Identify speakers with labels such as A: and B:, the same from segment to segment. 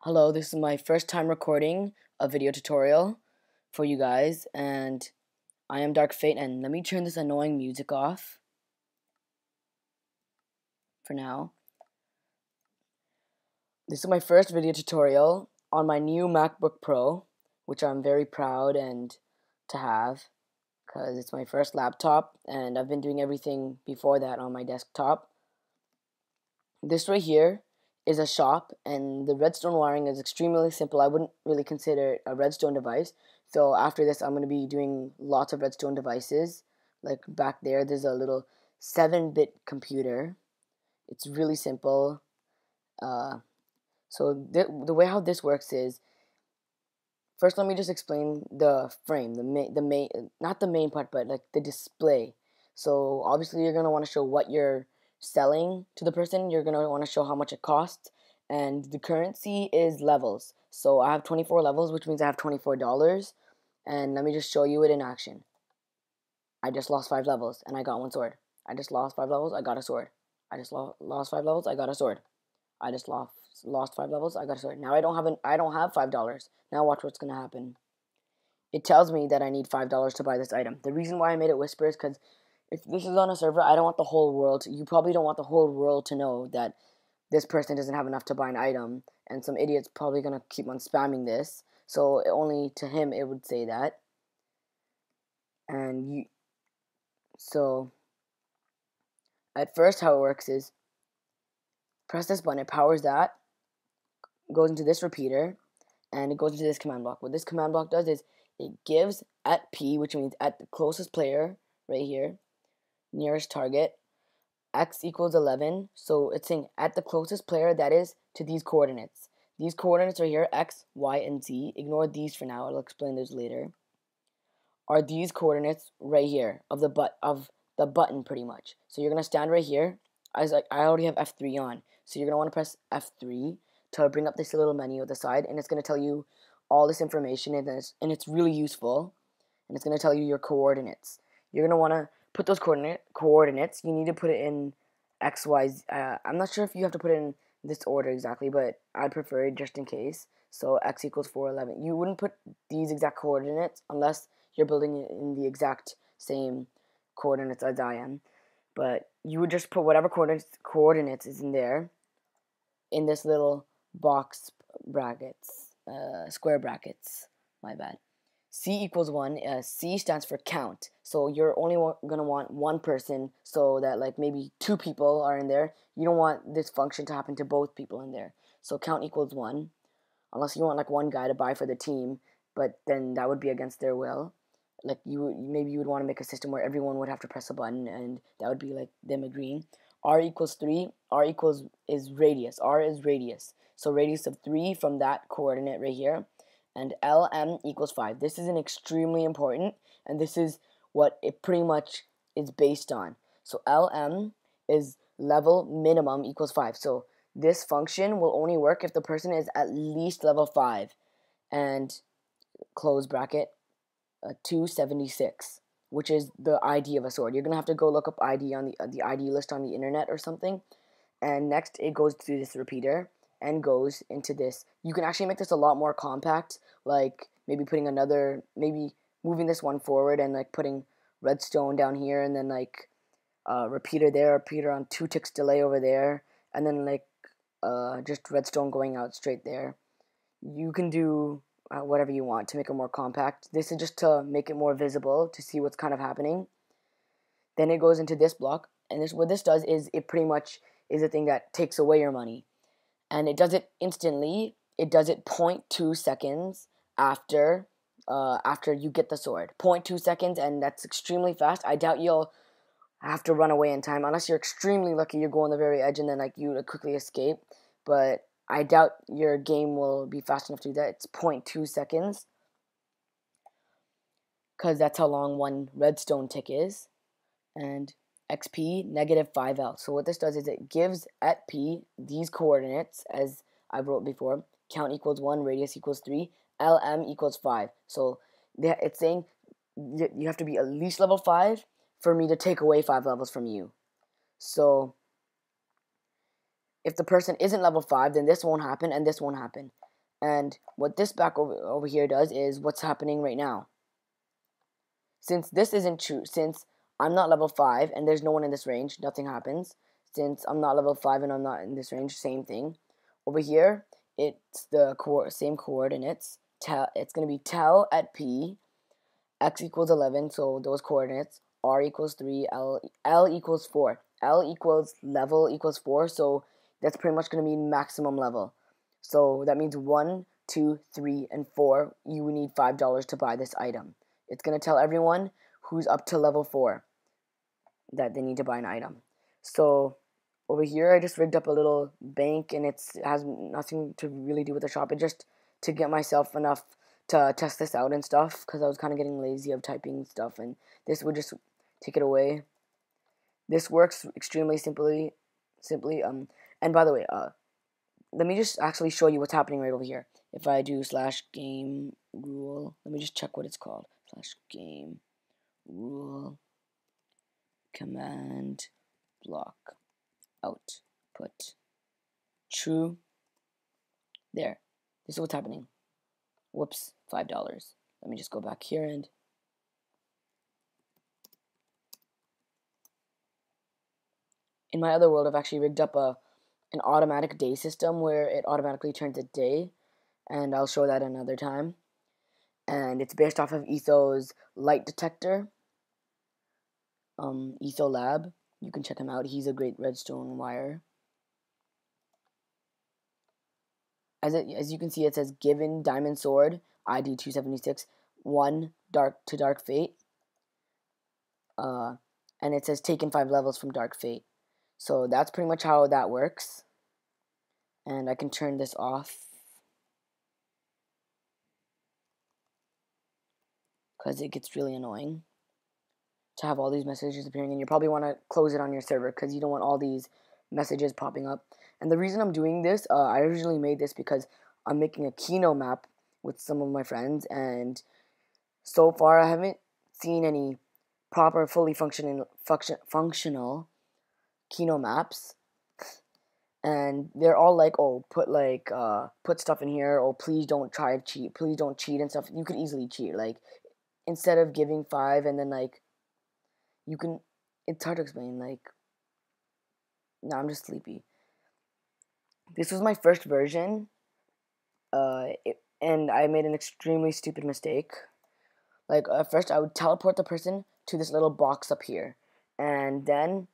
A: Hello, this is my first time recording a video tutorial for you guys, and I am Dark Fate, and let me turn this annoying music off for now. This is my first video tutorial on my new MacBook Pro, which I'm very proud to have, because it's my first laptop, and I've been doing everything before that on my desktop. This right here is a shop, and the redstone wiring is extremely simple. I wouldn't really consider it a redstone device. So after this, I'm going to be doing lots of redstone devices. Like back there's a little 7-bit computer. It's really simple. So the way how this works is, first let me just explain the frame, not the main part, but like the display. So obviously you're going to want to show what you're selling to the person. You're going to want to show how much it costs, and the currency is levels. So I have 24 levels, which means I have $24, and let me just show you it in action. I just lost 5 levels and I got 1 sword. I just lost 5 levels, I got a sword. I just lost 5 levels, I got a sword. I just lost 5 levels, I got a sword. Now I don't have $5. Now watch what's going to happen. It tells me that I need $5 to buy this item. The reason why I made it whisper is because if this is on a server, I don't want the whole world you probably don't want the whole world to know that this person doesn't have enough to buy an item, and some idiot's probably going to keep on spamming this. So only to him it would say that. And so at first how it works is, press this button, it powers that, goes into this repeater, and it goes into this command block. What this command block does is it gives at P, which means at the closest player right here, nearest target, x equals 11. So it's saying at the closest player, that is to these coordinates. These coordinates right here, x, y, and z. Ignore these for now. I'll explain those later. Are these coordinates right here of the button pretty much. So you're gonna stand right here. I already have F3 on, so you're gonna want to press F3 to bring up this little menu at the side, and it's gonna tell you all this information, and it's really useful, and it's gonna tell you your coordinates. You're gonna want to put those coordinates. You need to put it in X, Y, Z. I'm not sure if you have to put it in this order exactly, but I'd prefer it just in case. So x equals 411. You wouldn't put these exact coordinates unless you're building it in the exact same coordinates as I am. But you would just put whatever coordinates is in there, in this little box brackets, square brackets. My bad. C equals 1. C stands for count. So you're only going to want one person, so that like maybe 2 people are in there. You don't want this function to happen to both people in there. So count equals 1. Unless you want like one guy to buy for the team, but then that would be against their will. Like maybe you would want to make a system where everyone would have to press a button, and that would be like them agreeing. R equals 3. R is radius. R is radius. So radius of 3 from that coordinate right here. And LM equals 5. This is an extremely important, and this is what it pretty much is based on. So LM is level minimum equals 5. So this function will only work if the person is at least level 5. And close bracket, 276, which is the ID of a sword. You're going to have to go look up ID on the ID list on the internet or something. And next it goes to this repeater and goes into this. You can actually make this a lot more compact, like maybe maybe moving this one forward and like putting redstone down here, and then like repeater there, repeater on 2 ticks delay over there, and then like just redstone going out straight there. You can do whatever you want to make it more compact. This is just to make it more visible, to see what's kind of happening. Then it goes into this block, and what this does is it pretty much is a thing that takes away your money. And it does it instantly. It does it 0.2 seconds after you get the sword. 0.2 seconds, and that's extremely fast. I doubt you'll have to run away in time, unless you're extremely lucky. You go on the very edge, and then like you quickly escape. But I doubt your game will be fast enough to do that. It's 0.2 seconds, because that's how long one redstone tick is. And XP negative 5L. So what this does is it gives at P these coordinates, as I wrote before. Count equals 1, radius equals 3, LM equals 5. So it's saying you have to be at least level 5 for me to take away 5 levels from you. So if the person isn't level 5, then this won't happen and this won't happen. And what this back over here does is what's happening right now. Since this isn't true, since I'm not level 5 and there's no one in this range, nothing happens. Since I'm not level 5 and I'm not in this range, same thing. Over here, it's the same coordinates. It's going to be tel at P, x equals 11, so those coordinates, r equals 3, L equals 4. L equals level equals 4, so that's pretty much going to mean maximum level. So that means 1, 2, 3, and 4, you need $5 to buy this item. It's going to tell everyone who's up to level 4 that they need to buy an item. So over here, I just rigged up a little bank, and it has nothing to really do with the shop. It's just to get myself enough to test this out and stuff, because I was kind of getting lazy of typing stuff, and this would just take it away. This works extremely simply. And by the way, let me just actually show you what's happening right over here. If I do /game rule, let me just check what it's called. /game rule command block output true. There. This is what's happening. Whoops, $5. Let me just go back here and in my other world, I've actually rigged up an automatic day system where it automatically turns a day, and I'll show that another time. And it's based off of Etho's light detector, Etho Lab. You can check him out. He's a great redstone wire. As you can see, it says given diamond sword ID 276 1 dark to dark fate, and it says taken 5 levels from dark fate. So that's pretty much how that works. And I can turn this off because it gets really annoying to have all these messages appearing, and you probably want to close it on your server because you don't want all these messages popping up. And the reason I'm doing this, I originally made this because I'm making a Kino map with some of my friends, and so far I haven't seen any proper, fully functional Kino maps. And they're all like, oh, put stuff in here, oh, please don't try to cheat, please don't cheat and stuff. You could easily cheat, like, instead of giving 5 and then, like, you can, it's hard to explain, like, no, I'm just sleepy. This was my first version, and I made an extremely stupid mistake. Like, first I would teleport the person to this little box up here, and then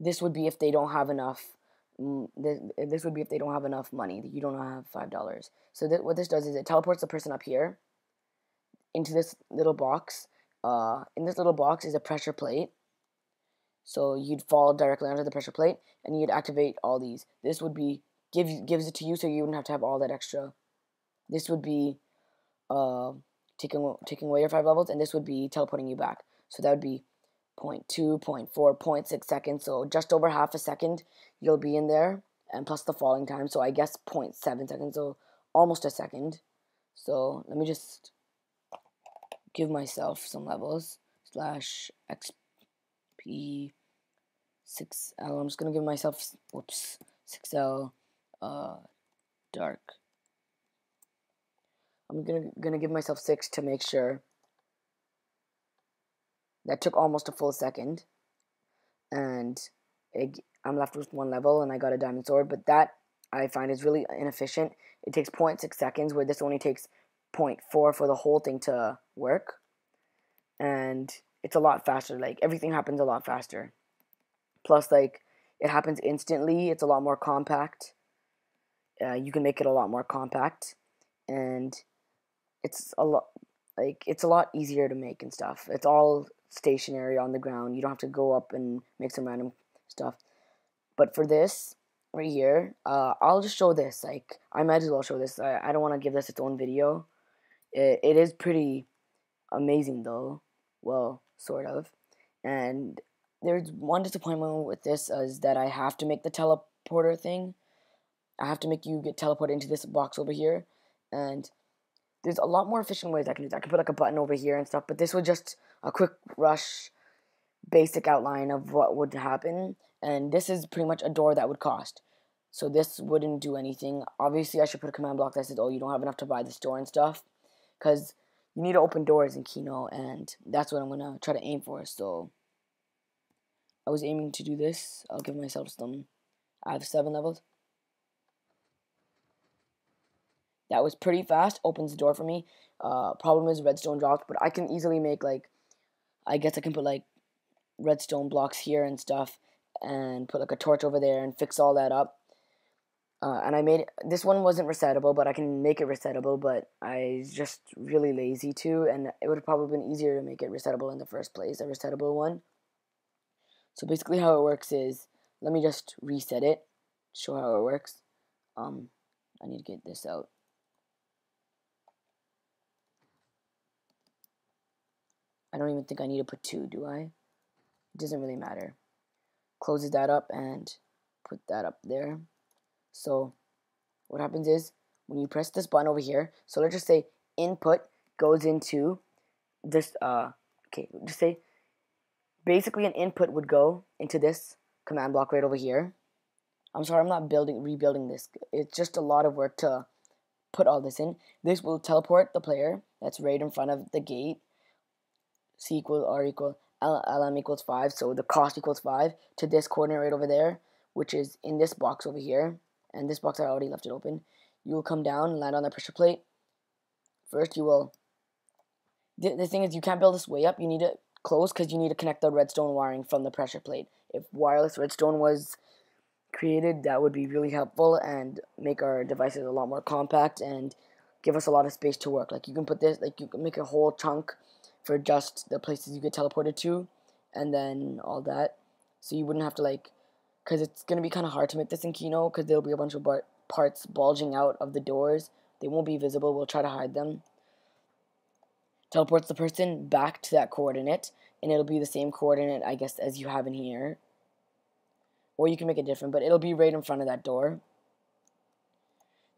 A: this would be if they don't have enough. This would be if they don't have enough money. You don't have $5. So what this does is it teleports the person up here into this little box. In this little box is a pressure plate. So you'd fall directly onto the pressure plate, and you'd activate all these. This would be gives it to you, so you wouldn't have to have all that extra. This would be taking away your 5 levels, and this would be teleporting you back. So that would be 0.2, 0.4, 0.6 seconds. So just over half a second you'll be in there, and plus the falling time. So I guess 0.7 seconds. So almost a second. So let me just give myself some levels. /xp 6L. I'm just gonna give myself 6L dark. I'm gonna give myself 6 to make sure. That took almost a full second, and I'm left with 1 level, and I got a diamond sword. But that I find is really inefficient. It takes 0.6 seconds, where this only takes 0.4 for the whole thing to work, and it's a lot faster. Like, everything happens a lot faster. Plus, like, it happens instantly. It's a lot more compact. You can make it a lot more compact, and it's a lot easier to make and stuff. It's all stationary on the ground. You don't have to go up and make some random stuff. But for this right here, I'll just show this. Like, I might as well show this. I don't want to give this its own video. It is pretty amazing, though. Well, sort of. And there's one disappointment with this, is that I have to make the teleporter thing. I have to make you get teleported into this box over here. And there's a lot more efficient ways I can do that. I can put like a button over here and stuff, but this was just a quick rush basic outline of what would happen. And this is pretty much a door that would cost So this wouldn't do anything. Obviously, I should put a command block that says, oh, you don't have enough to buy this door and stuff. Because you need to open doors in Kino, and that's what I'm going to try to aim for. So I was aiming to do this. I'll give myself some. I have 7 levels. That was pretty fast. Opens the door for me. Problem is redstone dropped, but I can easily make, like, I guess I can put, like, redstone blocks here and stuff, and put, like, a torch over there and fix all that up. And I made it, this one wasn't resettable, but I can make it resettable, but I was just really lazy to, and it would have probably been easier to make it resettable in the first place, a resettable one. So basically how it works is, let me just reset it, show how it works. I need to get this out. I don't even think I need to put 2, do I? It doesn't really matter. Closes that up and put that up there. So what happens is, when you press this button over here, so let's just say input goes into this, okay, just say, basically an input would go into this command block right over here. I'm sorry, I'm not rebuilding this. It's just a lot of work to put all this in. This will teleport the player that's right in front of the gate. C equal R equal LM equals 5, so the cost equals 5, to this coordinate right over there, which is in this box over here. And this box I already left it open. You will come down and land on the pressure plate. First you will, the thing is, you can't build this way up. You need to close because you need to connect the redstone wiring from the pressure plate. If wireless redstone was created, that would be really helpful and make our devices a lot more compact and give us a lot of space to work. Like, you can put this, like, you can make a whole chunk for just the places you get teleported to, and then all that. So you wouldn't have to, like, because it's going to be kind of hard to make this in Kino, because there'll be a bunch of parts bulging out of the doors. They won't be visible. We'll try to hide them. Teleports the person back to that coordinate, and it'll be the same coordinate, I guess, as you have in here. Or you can make it different, but it'll be right in front of that door.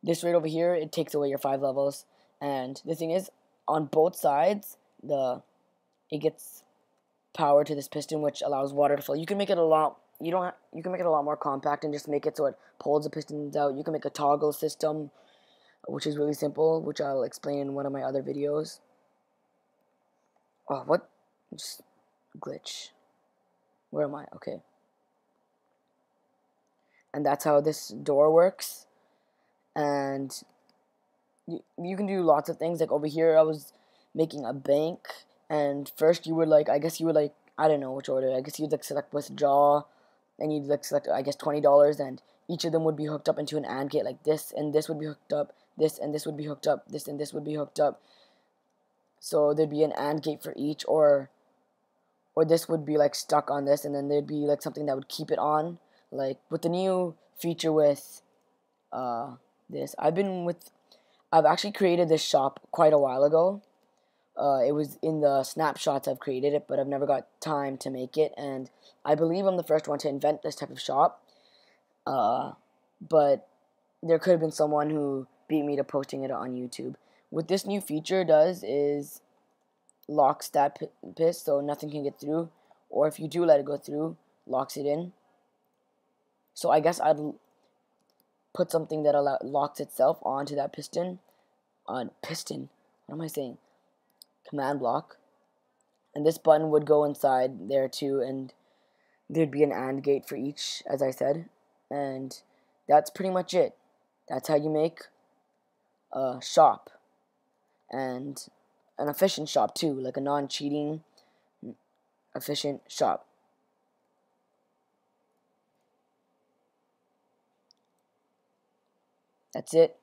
A: This right over here, it takes away your 5 levels. And the thing is, on both sides, it gets power to this piston, which allows water to flow. You can make it a lot. You can make it a lot more compact and just make it so it pulls the pistons out. You can make a toggle system, which is really simple, which I'll explain in one of my other videos. Oh, what? Just glitch. Where am I? Okay. And that's how this door works. And you can do lots of things. Like over here, I was making a bank, and first you would, like, I guess you would, like, I don't know which order. I guess you'd, like, select withdraw, and you'd, like, select, I guess, $20, and each of them would be hooked up into an AND gate like this, and this would be hooked up, this and this would be hooked up, this and this would be hooked up. So there'd be an AND gate for each, or this would be, like, stuck on this, and then there'd be, like, something that would keep it on. Like with the new feature with this, I've actually created this shop quite a while ago. It was in the snapshots I've created it, but I've never got time to make it, and I believe I'm the first one to invent this type of shop. But there could have been someone who beat me to posting it on YouTube. What this new feature does is locks that piss so nothing can get through, or if you do let it go through, locks it in. So I guess I'd put something that locks itself onto that piston. What am I saying? Command block. And this button would go inside there too, and there'd be an AND gate for each, as I said. And that's pretty much it. That's how you make a shop. And an efficient shop too, like a non-cheating, efficient shop. That's it.